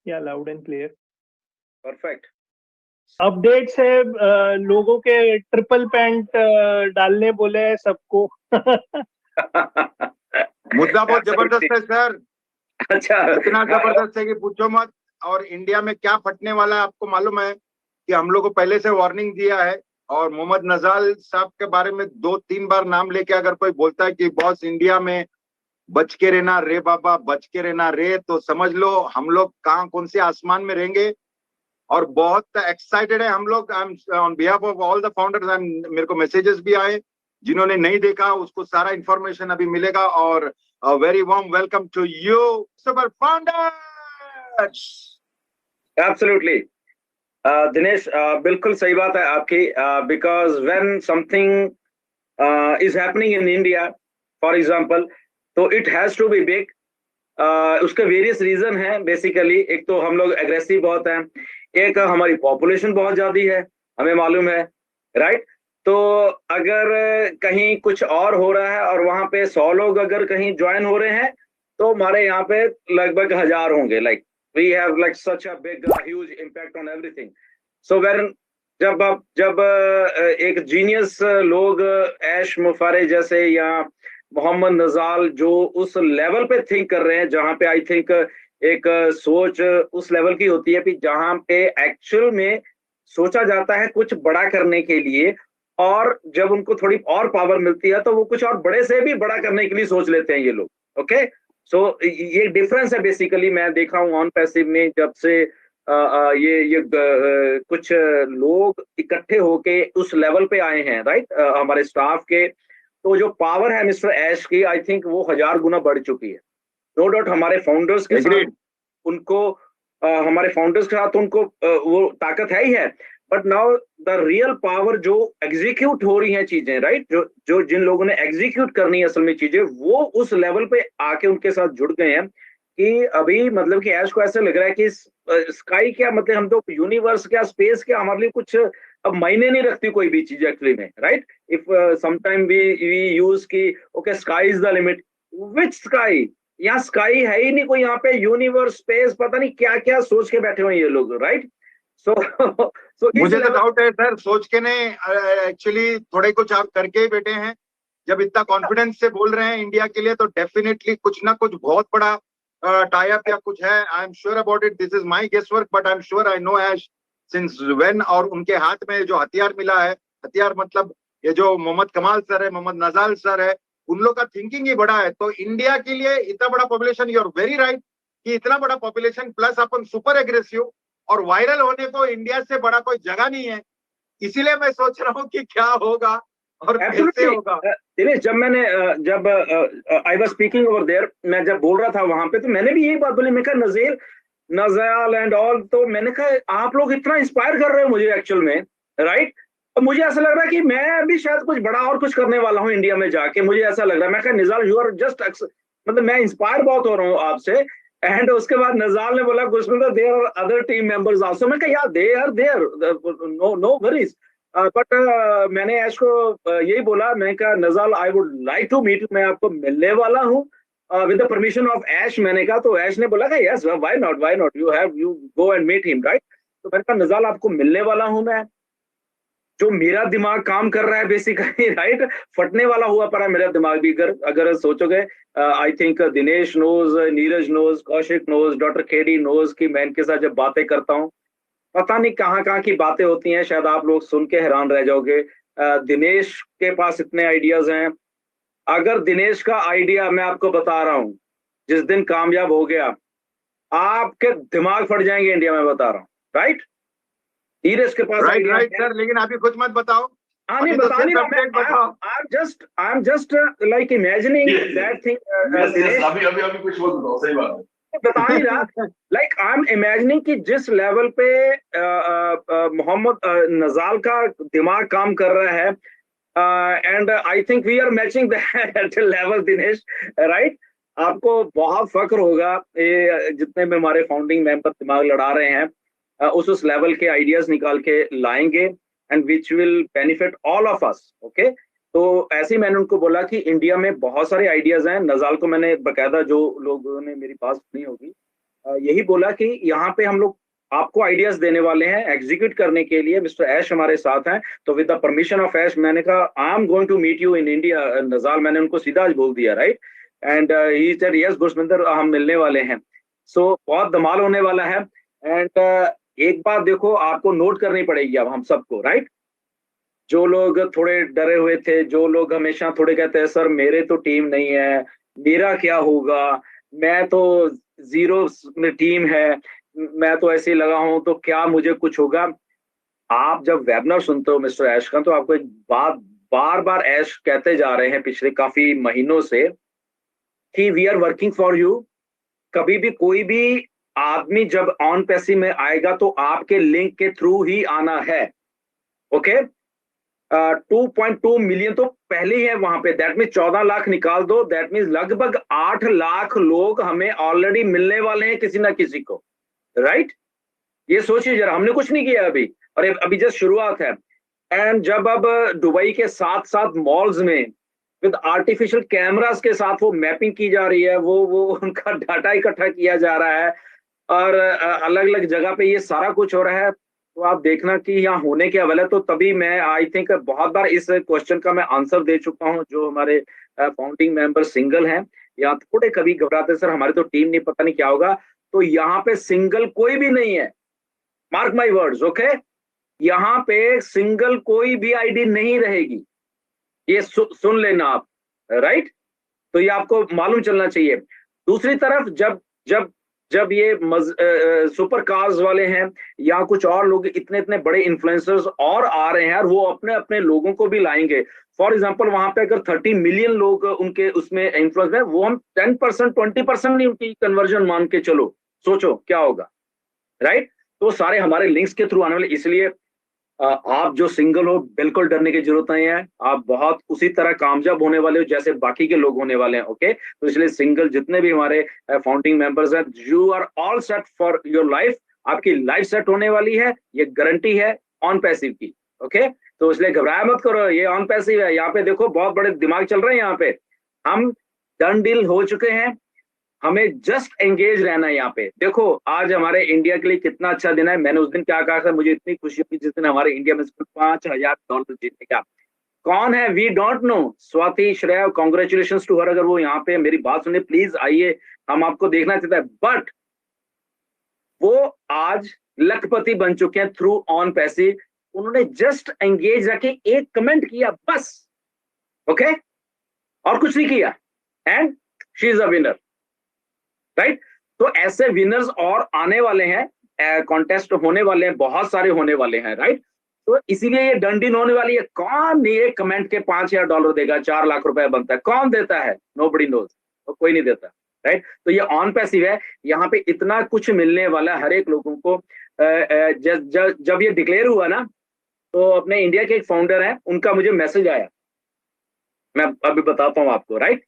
या loud and clear. Perfect. Updates है, लोगों के ट्रिपल पैंट डालने बोले हैं सबको। मुद्दा बहुत जबरदस्त है सर। अच्छा, इतना जबरदस्त है कि पूछो मत। और इंडिया में क्या फटने वाला है आपको मालूम है कि हम लोग को पहले से वार्निंग दिया है। और मोहम्मद नजाल साहब के बारे में 2-3 बार नाम लेके अगर कोई बोलता है कि बॉस इंडिया में बच के रहना रे बाबा, बच के रहना रे, तो समझ लो हम लोग कहाँ कौन से आसमान में रहेंगे। और बहुत एक्साइटेड है हम लोग। I am on behalf of all the founders, मेरे को मैसेजेस भी आए। जिन्होंने नहीं देखा उसको सारा इंफॉर्मेशन अभी मिलेगा। और very warm welcome to you super founders. Absolutely Dinesh, बिल्कुल सही बात है आपकी। Because when something is happening in India for example, तो it has to be big. उसके वेरियस रीजन हैं बेसिकली। एक तो हम लोग एग्रेसिव बहुत हैं, एक हमारी पॉपुलेशन बहुत ज्यादा है, हमें मालूम है, राइट। तो अगर कहीं कुछ और हो रहा है और वहां पे 100 लोग अगर कहीं ज्वाइन हो रहे हैं, तो हमारे यहाँ पे लगभग 1000 होंगे। Like we have like such a big huge impact on everything. So when जब एक जीनियस लोग ऐश मुफारे जैसे या मोहम्मद नजाल जो उस लेवल पे थिंक कर रहे हैं, जहां पे आई थिंक एक सोच उस लेवल की होती है कि जहां पे एक्चुअल में सोचा जाता है कुछ बड़ा करने के लिए, और जब उनको थोड़ी और पावर मिलती है तो वो कुछ और बड़े से भी बड़ा करने के लिए सोच लेते हैं ये लोग। ओके, सो ये डिफरेंस है बेसिकली। मैं देखा हूँ ऑन पैसिव में जब से कुछ लोग इकट्ठे होके उस लेवल पे आए हैं, राइट, हमारे स्टाफ के, तो जो पावर है मिस्टर ऐश की, आई थिंक वो 1000 गुना बढ़ चुकी है। नो डाउट हमारे फाउंडर्स के साथ उनको हमारे फाउंडर्स के साथ उनको वो ताकत है ही है। But now the real power जो एग्जीक्यूट हो रही हैं चीजें, राइट, जो जो जिन लोगों ने एग्जीक्यूट करनी है असल में चीजें, वो उस लेवल पे आके उनके साथ जुड़ गए हैं कि अभी मतलब कि ऐश को ऐसा लग रहा है कि स्काई क्या, मतलब हम तो यूनिवर्स क्या, स्पेस क्या, हमारे लिए कुछ अब मायने नहीं रखती कोई भी चीज एक्चुअली में, right. If sometime we use की okay sky is the limit, which sky? यहाँ स्काई है ही नहीं कोई, यहाँ पे यूनिवर्स, स्पेस, पता नहीं क्या क्या सोच के बैठे हुए ये लोग, राइट। सो मुझे तो डाउट है सर, सोच के नहीं, एक्चुअली थोड़े कुछ आप करके ही बैठे हैं। जब इतना कॉन्फिडेंस से बोल रहे हैं इंडिया के लिए, तो डेफिनेटली कुछ ना कुछ बहुत बड़ा टाई अप या कुछ है। I am sure about it. This is my guess work, but I am sure I know as since when. और उनके हाथ में जो हथियार मिला है, हथियार मतलब ये जो मोहम्मद कमाल सर है, मोहम्मद नजाल सर है, उन लोग का थिंकिंग ही बड़ा है। तो इंडिया के लिए इतना बड़ा population, you are very right कि इतना बड़ा पॉपुलेशन प्लस अपन सुपर एग्रेसिव और वायरल होने को इंडिया से बड़ा कोई जगह नहीं है। इसीलिए मैं सोच रहा हूँ कि क्या होगा और कैसे होगा। दिनेश, जब I was speaking over there, मैं जब बोल रहा था वहां पे, तो मैंने भी यही बात बोली। मैं कहा नज़ाल एंड ऑल, तो मैंने कहा आप लोग इतना इंस्पायर कर रहे हो मुझे एक्चुअल में, राइट। और मुझे ऐसा लग रहा है कि मैं भी शायद कुछ बड़ा और कुछ करने वाला हूँ इंडिया में जाके, मुझे ऐसा लग रहा है। मैं कहा निज़ाल यू आर जस्ट, मतलब मैं इंस्पायर बहुत हो रहा हूँ आपसे। एंड उसके बाद नज़ाल ने बोला Gursminder there are other team members also. मैं कहा यार they are there, no worries. But मैंने ऐश को यही बोला, मैं कहा Nazal I would like to meet, मैं आपको मिलने वाला हूँ with the permission of Ash. मैंने कहा, तो ऐश ने बोला कि yes why not, you go and meet him, right. तो मैंने कहा नज़ाल आपको मिलने वाला हूँ मैं। जो मेरा दिमाग काम कर रहा है बेसिकली, राइट, फटने वाला हुआ पड़ा मेरा दिमाग भी। अगर सोचोगे, I think Dinesh knows, Neeraj knows, Kaushik knows, doctor KD knows कि मैं इनके साथ जब बातें करता हूँ, पता नहीं कहाँ की बातें होती हैं, शायद आप लोग सुन के हैरान रह जाओगे। दिनेश के पास इतने आइडियाज हैं। अगर दिनेश का आइडिया, मैं आपको बता रहा हूँ, जिस दिन कामयाब हो गया, आपके दिमाग फट जाएंगे इंडिया में, बता रहा हूँ, राइट। नीरज के पास राइट सर, लेकिन अभी कुछ मत बताओ। नहीं बता नहीं रहा। I am just like imagining that thing. अभी कुछ मत बताओ, सही बात है, बता नहीं रहा। लाइक आई एम इमेजिनिंग कि जिस लेवल पे मोहम्मद नजाल का दिमाग काम कर रहा है, and I think we are matching that level Dinesh, right. आपको बहुत फख्र होगा, ये जितने भी हमारे फाउंडिंग मेंबर दिमाग लड़ा रहे हैं, उस लेवल के आइडियाज निकाल के लाएंगे, and which will benefit all of us. Okay, तो ऐसे ही मैंने उनको बोला कि इंडिया में बहुत सारे आइडियाज हैं। नजाल को मैंने बकायदा, जो लोगों ने मेरी बात सुनी होगी, यही बोला कि यहाँ पे हम लोग आपको आइडियाज देने वाले हैं एग्जीक्यूट करने के लिए। मिस्टर ऐश हमारे साथ हैं, तो with the permission of Ash मैंने कहा I am going to meet you in India Nazal, मैंने उनको सीधा आज बोल दिया, right. And he said yes Gursminder, हम मिलने वाले हैं। सो बहुत धमाल होने वाला है। एंड एक बात देखो, आपको नोट करनी पड़ेगी अब हम सबको, राइट। जो लोग थोड़े डरे हुए थे, जो लोग हमेशा थोड़े कहते हैं सर मेरे तो टीम नहीं है, मेरा क्या होगा, मैं तो जीरो में टीम है, मैं तो ऐसे ही लगा हूं, तो क्या मुझे कुछ होगा। आप जब वेबिनार सुनते हो मिस्टर ऐश का, तो आपको एक बात बार बार ऐश कहते जा रहे हैं पिछले काफी महीनों से कि we are working for you. कभी भी कोई भी आदमी जब ऑन पैसिव में आएगा तो आपके लिंक के थ्रू ही आना है, ओके। 2.2 मिलियन तो पहले ही है वहां पे, दैट मीन 14 लाख निकाल दो, दैट मीन लगभग 8 लाख लोग हमें ऑलरेडी मिलने वाले हैं किसी ना किसी को, राइट। ये सोचिए जरा, हमने कुछ नहीं किया अभी, और अभी जस्ट शुरुआत है। एंड जब अब दुबई के साथ साथ मॉल्स में विद आर्टिफिशियल कैमरास के साथ वो मैपिंग की जा रही है, वो उनका डाटा इकट्ठा किया जा रहा है, और अलग अलग जगह पे ये सारा कुछ हो रहा है, तो आप देखना कि यहाँ होने के वाला है। तो तभी मैं आई थिंक बहुत बार इस क्वेश्चन का मैं आंसर दे चुका हूँ। जो हमारे फाउंडिंग मेंबर सिंगल हैं या थोड़े कभी घबराते सर हमारी तो टीम नहीं, पता नहीं क्या होगा, तो यहाँ पे सिंगल कोई भी नहीं है, मार्क माई वर्ड्स, ओके। यहाँ पे सिंगल कोई भी आईडी नहीं रहेगी, ये सुन लेना आप, राइट। तो ये आपको मालूम चलना चाहिए। दूसरी तरफ जब जब जब ये सुपर कार्स वाले हैं या कुछ और लोग, इतने इतने बड़े इन्फ्लुएंसर्स और आ रहे हैं, और वो अपने अपने लोगों को भी लाएंगे। फॉर एग्जांपल वहां पे अगर 30 मिलियन लोग उनके उसमें इन्फ्लुएंस है, वो हम 10% 20% नहीं उनकी कन्वर्जन मान के चलो, सोचो क्या होगा, राइट। तो सारे हमारे लिंक्स के थ्रू आने वाले, इसलिए आप जो सिंगल हो बिल्कुल डरने की जरूरत नहीं है, आप बहुत उसी तरह कामयाब होने वाले हो जैसे बाकी के लोग होने वाले हैं, ओके। तो इसलिए सिंगल जितने भी हमारे फाउंडिंग मेंबर्स हैं, you are all set for your life, आपकी लाइफ सेट होने वाली है, ये गारंटी है ऑन पैसिव की, ओके। तो इसलिए घबराया मत करो, ये ऑन पैसिव है। यहाँ पे देखो बहुत बड़े दिमाग चल रहे हैं, यहाँ पे हम डन डील हो चुके हैं, हमें जस्ट एंगेज रहना है यहाँ पे। देखो आज हमारे इंडिया के लिए कितना अच्छा दिन है। मैंने उस दिन क्या कहा था, मुझे इतनी खुशी हुई जिस दिन हमारे इंडिया में $5,000 जीतने का। कौन है, we don't know. Swati, Shreya, congratulation to her. अगर वो यहाँ पे मेरी बात सुने प्लीज आइए, हम आपको देखना चाहते हैं। बट वो आज लखपति बन चुके हैं थ्रू ऑन पैसिव। उन्होंने जस्ट एंगेज रखे, एक कमेंट किया बस, ओके, और कुछ नहीं किया, and she is a winner, right. तो ऐसे विनर्स और आने वाले हैं, कॉन्टेस्ट होने वाले हैं, बहुत सारे होने वाले हैं, राइट। तो इसीलिए ये डंडीन होने वाली है। कौन ये कमेंट के $5,000 देगा, 4 लाख रुपए बनता है, कौन देता है, नोबडी नोज, तो कोई नहीं देता, राइट। तो ये ऑन पैसिव है, यहाँ पे इतना कुछ मिलने वाला हर एक लोगों को। जब ये डिक्लेयर हुआ ना, तो अपने इंडिया के एक फाउंडर हैं, उनका मुझे मैसेज आया, मैं अभी बताता हूँ आपको, राइट,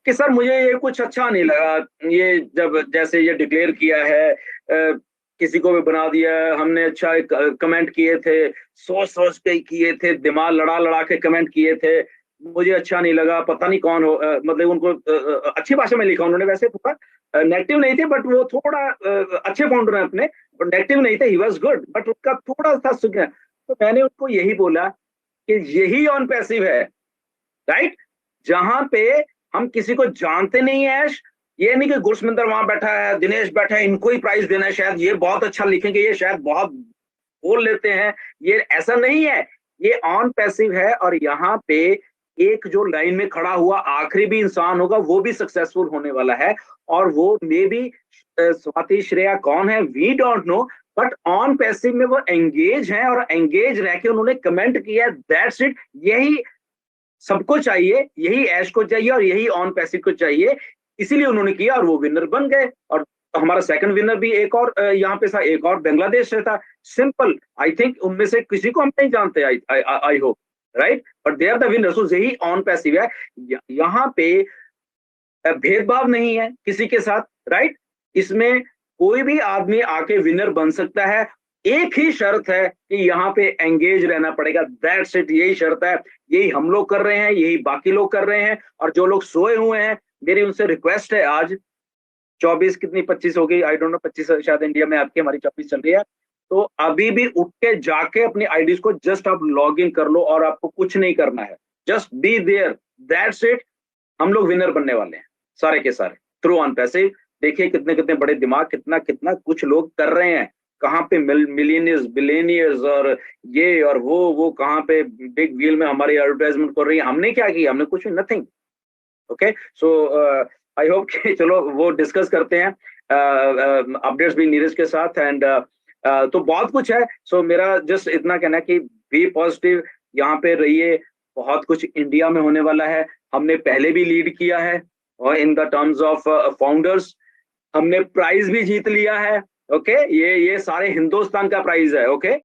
कि सर मुझे ये कुछ अच्छा नहीं लगा, ये जब जैसे ये डिक्लेयर किया है, किसी को भी बना दिया, हमने अच्छा कमेंट किए थे, सोच सोच के किए थे, दिमाग लड़ा लड़ा के कमेंट किए थे, मुझे अच्छा नहीं लगा, पता नहीं कौन हो, मतलब उनको अच्छी भाषा में लिखा उन्होंने, वैसे थोड़ा नेगेटिव नहीं थे, बट वो थोड़ा अच्छे फाउंडर हैं अपने, नेगेटिव नहीं थे, ही वाज गुड, बट उनका थोड़ा सा सुख। तो मैंने उनको यही बोला कि यही ऑन पैसिव है, राइट, जहां पे हम किसी को जानते नहीं है। ये नहीं कि गुरसमिंदर वहां बैठा है, दिनेश बैठा है, इनको ही प्राइज देना है, शायद ये बहुत अच्छा लिखेंगे, ये शायद बहुत बोल लेते हैं, ये ऐसा नहीं है। ये ऑन पैसिव है, और यहाँ पे एक जो लाइन में खड़ा हुआ आखिरी भी इंसान होगा, वो भी सक्सेसफुल होने वाला है, और वो मे बी स्वाति, श्रेया कौन है we don't know, but on passive में वो एंगेज है, और एंगेज रह के उन्होंने कमेंट किया, दैट्स इट। यही सबको चाहिए, यही ऐश को चाहिए, और यही ऑन पैसिव को चाहिए, इसीलिए उन्होंने किया, और वो विनर बन गए। और हमारा सेकंड विनर भी एक और यहाँ पे था, एक और बांग्लादेश से था। सिंपल, आई थिंक उनमें से किसी को हम नहीं जानते, I hope, right, but they are the winners. यही ऑन पैसिव है, यहाँ पे भेदभाव नहीं है किसी के साथ, राइट। इसमें कोई भी आदमी आके विनर बन सकता है, एक ही शर्त है कि यहाँ पे एंगेज रहना पड़ेगा, दैट्स इट, यही शर्त है। यही हम लोग कर रहे हैं, यही बाकी लोग कर रहे हैं, और जो लोग सोए हुए हैं, मेरी उनसे रिक्वेस्ट है आज 24 कितनी 25 हो गई, आई डोंट नो, 25 शायद इंडिया में आपकी, हमारी 24 चल रही है। तो अभी भी उठ के जाके अपनी आईडीज को जस्ट आप लॉग इन कर लो और आपको कुछ नहीं करना है, just be there, that's it. हम लोग विनर बनने वाले हैं सारे के सारे थ्रू ऑन पैसे। देखिए कितने कितने बड़े दिमाग, कितना कितना कुछ लोग कर रहे हैं, कहाँ पे मिलियनियर्स बिलियनियर्स और ये और वो कहाँ पे बिग व्हील में हमारी एडवर्टाइजमेंट कर रही है। हमने क्या किया? हमने कुछ nothing. Okay, so I hope कि चलो वो डिस्कस करते हैं अपडेट्स भी नीरज के साथ। एंड तो बहुत कुछ है। सो मेरा जस्ट इतना कहना है कि बी पॉजिटिव, यहाँ पे रहिए, बहुत कुछ इंडिया में होने वाला है। हमने पहले भी लीड किया है और in the terms of founders हमने प्राइज भी जीत लिया है। ओके, ये सारे हिंदुस्तान का प्राइज है। ओके,